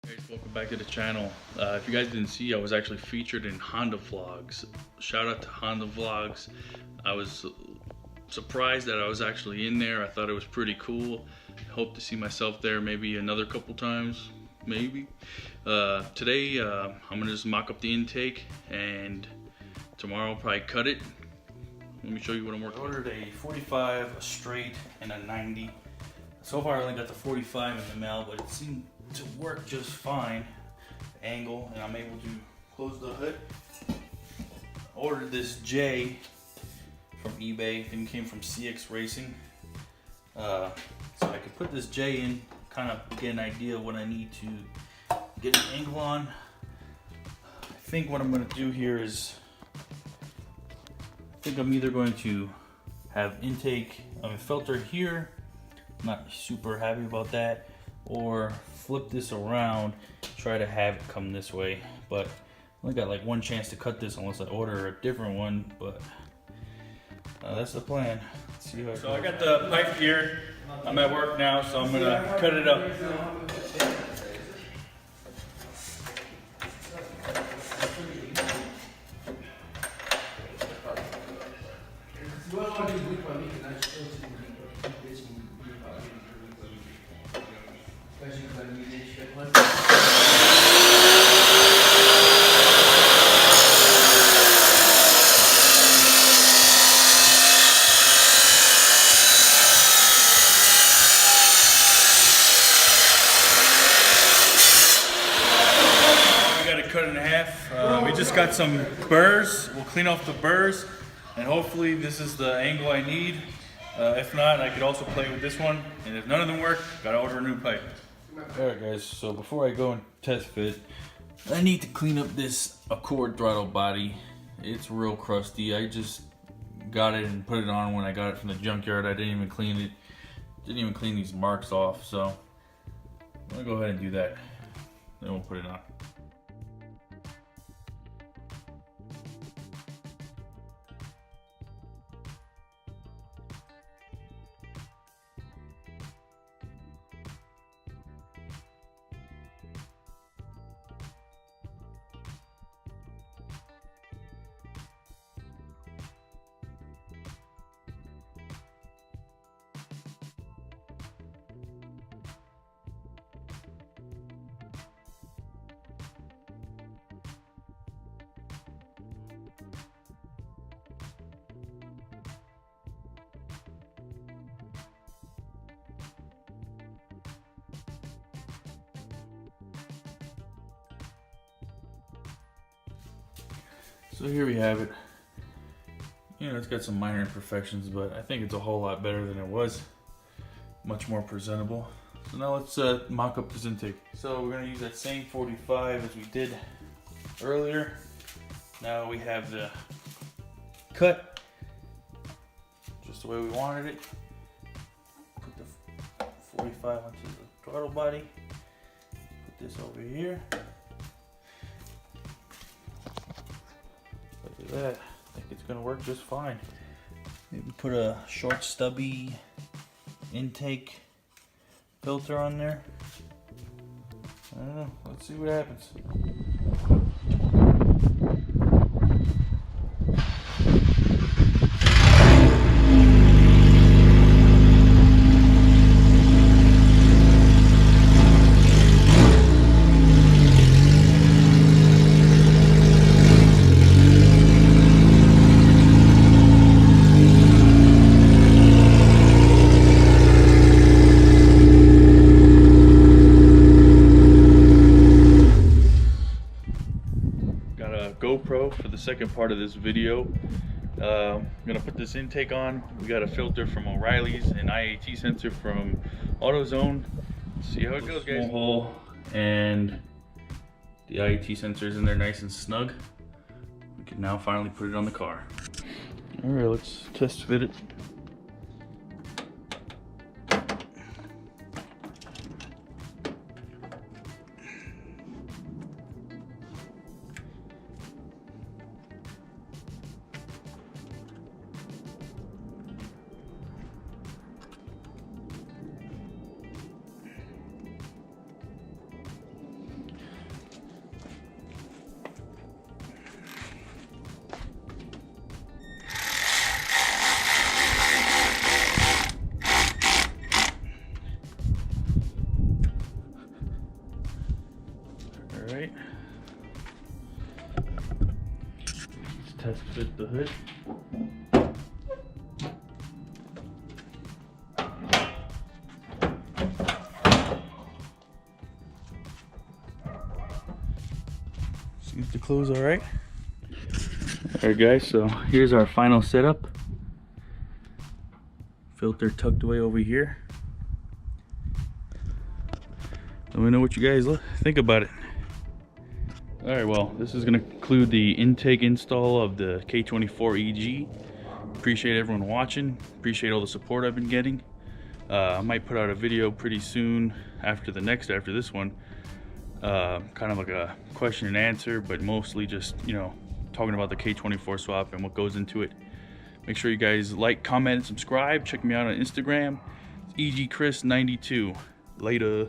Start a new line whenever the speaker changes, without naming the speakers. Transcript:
Guys, welcome back to the channel. If you guys didn't see, I was actually featured in Honda Vlogs. Shout out to Honda Vlogs. I was surprised that I was actually in there. I thought it was pretty cool. Hope to see myself there maybe another couple times, maybe. Today I'm gonna just mock up the intake, and tomorrow I'll probably cut it. Let me show you what I'm working on. I ordered a 45, a straight, and a 90. So far I only got the 45 in the mail, but it seemed to work just fine. Angle, and I'm able to close the hood. I ordered this J from eBay. I think it came from CX Racing. So I could put this J in, kind of get an idea of what I need to get an angle on. I think what I'm going to do here is, I think I'm either going to have intake of a filter here, not super happy about that, or flip this around, try to have it come this way. But I only got like one chance to cut this unless I order a different one, but that's the plan. Let's see how it goes. I got the pipe here. I'm at work now, so I'm gonna cut it up. Cut it in half. We just got some burrs. We'll clean off the burrs, and hopefully this is the angle I need. If not, I could also play with this one, and if none of them work, gotta order a new pipe. Alright guys, so before I go and test fit, I need to clean up this Accord throttle body. It's real crusty. I just got it and put it on when I got it from the junkyard. I didn't even clean it. Didn't even clean these marks off, so I'm gonna go ahead and do that. Then we'll put it on. So here we have it. You know, it's got some minor imperfections, but I think it's a whole lot better than it was. Much more presentable. So now let's mock up this intake. So we're gonna use that same 45 as we did earlier. Now we have the cut just the way we wanted it. Put the 45 onto the throttle body. Put this over here. Look at that. I think it's gonna work just fine. Maybe put a short stubby intake filter on there. I don't know. Let's see what happens. GoPro for the second part of this video. I'm gonna put this intake on. We got a filter from O'Reilly's, an IAT sensor from AutoZone. Let's see how it goes, guys. Small hole, and the IAT sensor is in there nice and snug. We can now finally put it on the car. All right, let's test fit it. All right. Let's test fit the hood. Seems to close all right. All right, guys. So here's our final setup. Filter tucked away over here. Let me know what you guys think about it. All right, well, this is gonna conclude the intake install of the K24 EG. Appreciate everyone watching. Appreciate all the support I've been getting. I might put out a video pretty soon after this one. Kind of like a question and answer, but mostly just, you know, talking about the K24 swap and what goes into it. Make sure you guys like, comment, and subscribe. Check me out on Instagram. It's EGChris92. Later.